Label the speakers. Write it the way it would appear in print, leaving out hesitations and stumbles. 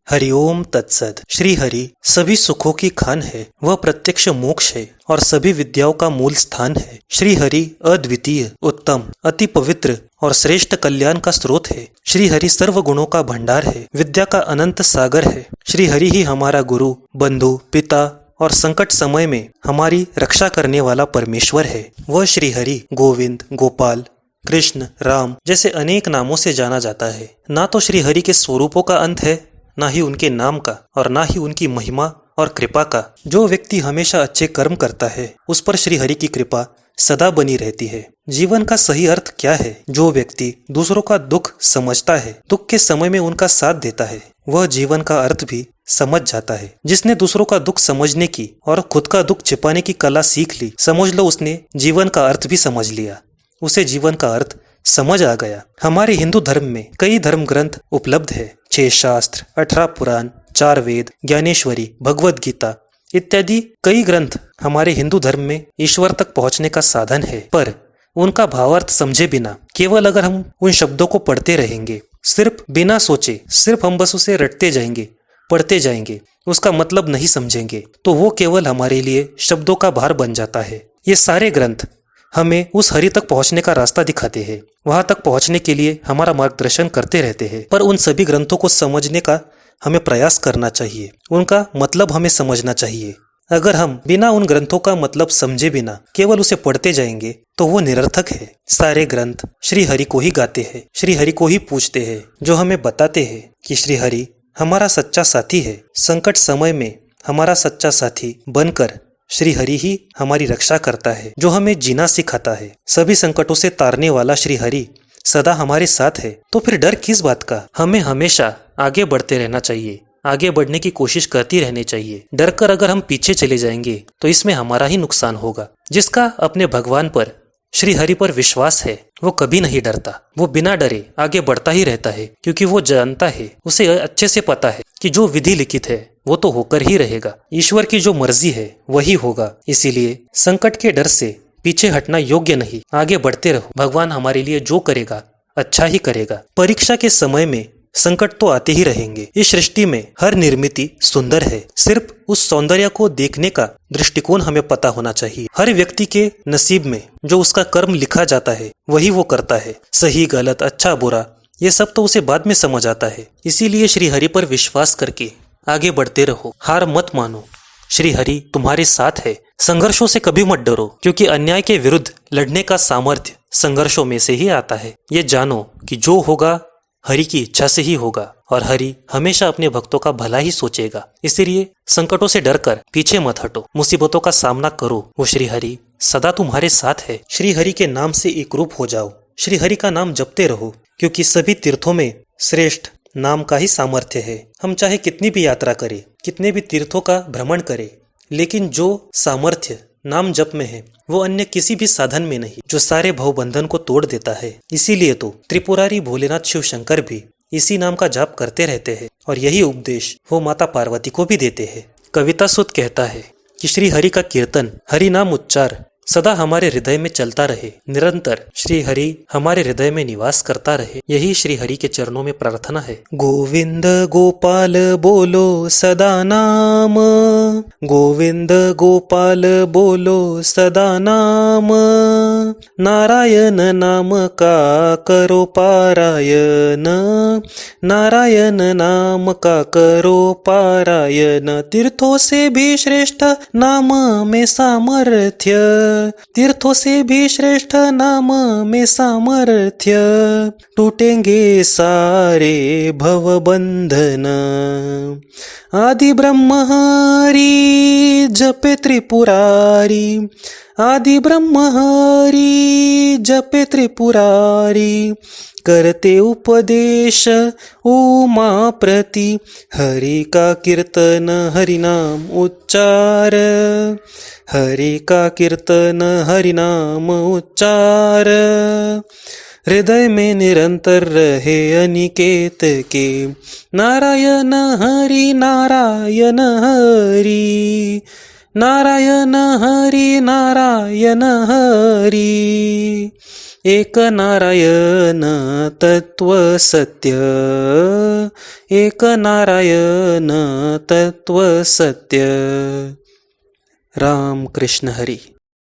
Speaker 1: हरिओम तत्सद। श्री हरि सभी सुखों की खान है, वह प्रत्यक्ष मोक्ष है और सभी विद्याओं का मूल स्थान है। श्री हरि अद्वितीय, उत्तम, अति पवित्र और श्रेष्ठ कल्याण का स्रोत है। श्री हरि सर्व गुणों का भंडार है, विद्या का अनंत सागर है। श्री हरि ही हमारा गुरु, बंधु, पिता और संकट समय में हमारी रक्षा करने वाला परमेश्वर है। वह श्री हरि गोविंद, गोपाल, कृष्ण, राम जैसे अनेक नामों से जाना जाता है। ना तो श्री हरि के स्वरूपों का अंत है, ना ही उनके नाम का और ना ही उनकी महिमा और कृपा का। जो व्यक्ति हमेशा अच्छे कर्म करता है उस पर श्री हरि की कृपा सदा बनी रहती है। जीवन का सही अर्थ क्या है? जो व्यक्ति दूसरों का दुख समझता है, दुख के समय में उनका साथ देता है, वह जीवन का अर्थ भी समझ जाता है। जिसने दूसरों का दुख समझने की और खुद का दुख छिपाने की कला सीख ली, समझ लो उसने जीवन का अर्थ भी समझ लिया, उसे जीवन का अर्थ समझ आ गया। हमारे हिंदू धर्म में कई धर्म ग्रंथ उपलब्ध है। 6 शास्त्र, 18 पुराण, 4 वेद, ज्ञानेश्वरी, भगवद गीता इत्यादि कई ग्रंथ हमारे हिंदू धर्म में ईश्वर तक पहुंचने का साधन है। पर उनका भावार्थ समझे बिना, केवल अगर हम उन शब्दों को पढ़ते रहेंगे, सिर्फ बिना सोचे, सिर्फ हम बस उसे रटते जाएंगे, पढ़ते जाएंगे, उसका मतलब नहीं समझेंगे, तो वो केवल हमारे लिए शब्दों का भार बन जाता है। ये सारे ग्रंथ हमें उस हरि तक पहुंचने का रास्ता दिखाते हैं, वहां तक पहुंचने के लिए हमारा मार्गदर्शन करते रहते हैं। पर उन सभी ग्रंथों को समझने का हमें प्रयास करना चाहिए, उनका मतलब हमें समझना चाहिए। अगर हम बिना उन ग्रंथों का मतलब समझे बिना केवल उसे पढ़ते जाएंगे तो वो निरर्थक है। सारे ग्रंथ श्री हरि को ही गाते हैं, श्री हरि को ही पूजते हैं, जो हमें बताते हैं कि श्री हरि हमारा सच्चा साथी है। संकट समय में हमारा सच्चा साथी बनकर श्री हरि ही हमारी रक्षा करता है, जो हमें जीना सिखाता है। सभी संकटों से तारने वाला श्री हरि सदा हमारे साथ है, तो फिर डर किस बात का? हमें हमेशा आगे बढ़ते रहना चाहिए, आगे बढ़ने की कोशिश करती रहनी चाहिए। डर कर अगर हम पीछे चले जाएंगे तो इसमें हमारा ही नुकसान होगा। जिसका अपने भगवान पर, श्री हरि पर विश्वास है, वो कभी नहीं डरता, वो बिना डरे आगे बढ़ता ही रहता है, क्योंकि वो जानता है, उसे अच्छे से पता है कि जो विधि लिखित है वो तो होकर ही रहेगा। ईश्वर की जो मर्जी है वही होगा। इसीलिए संकट के डर से पीछे हटना योग्य नहीं, आगे बढ़ते रहो। भगवान हमारे लिए जो करेगा अच्छा ही करेगा। परीक्षा के समय में संकट तो आते ही रहेंगे। इस सृष्टि में हर निर्मिति सुंदर है, सिर्फ उस सौंदर्य को देखने का दृष्टिकोण हमें पता होना चाहिए। हर व्यक्ति के नसीब में जो उसका कर्म लिखा जाता है वही वो करता है। सही गलत, अच्छा बुरा, ये सब तो उसे बाद में समझ आता है। इसीलिए श्री हरि पर विश्वास करके आगे बढ़ते रहो, हार मत मानो। श्री हरि तुम्हारे साथ है। संघर्षों से कभी मत डरो, क्योंकि अन्याय के विरुद्ध लड़ने का सामर्थ्य संघर्षों में से ही आता है। ये जानो कि जो होगा हरि की इच्छा से ही होगा और हरि हमेशा अपने भक्तों का भला ही सोचेगा। इसीलिए संकटों से डरकर पीछे मत हटो, मुसीबतों का सामना करो। वो श्री हरि सदा तुम्हारे साथ है। श्री हरि के नाम से एक रूप हो जाओ, श्री हरि का नाम जपते रहो, क्योंकि सभी तीर्थों में श्रेष्ठ नाम का ही सामर्थ्य है। हम चाहे कितनी भी यात्रा करें, कितने भी तीर्थों का भ्रमण करें, लेकिन जो सामर्थ्य नाम जप में है वो अन्य किसी भी साधन में नहीं, जो सारे भवबंधन को तोड़ देता है। इसीलिए तो त्रिपुरारी भोलेनाथ शिव शंकर भी इसी नाम का जाप करते रहते हैं और यही उपदेश वो माता पार्वती को भी देते हैं। कविता सुत कहता है कि श्री हरि का कीर्तन, हरि नाम उच्चार सदा हमारे हृदय में चलता रहे। निरंतर श्री हरि हमारे हृदय में निवास करता रहे, यही श्री हरि के चरणों में प्रार्थना है। गोविंद गोपाल बोलो सदा नाम, गोविंद गोपाल बोलो सदा नाम, नारायण नाम का करो पारायण, नारायण नाम का करो पारायण। तीर्थों से भी श्रेष्ठ नाम में सामर्थ्य, तीर्थों से भी श्रेष्ठ नाम में सामर्थ्य, टूटेंगे सारे भव बंधन। आदि ब्रह्म हरि जपे त्रिपुरारी, आदि ब्रह्म हरि जपे त्रिपुरारी, करते उपदेश उमा प्रति, हरि का कीर्तन हरि नाम उच्चार, हरि का कीर्तन हरि नाम उच्चार। हृदय में निरंतर रहे अनिकेत के, नारायण हरि नारायण हरि, नारायण हरि नारायण हरि। एक नारायण तत्व सत्य, एक नारायण तत्व सत्य. राम कृष्ण हरी.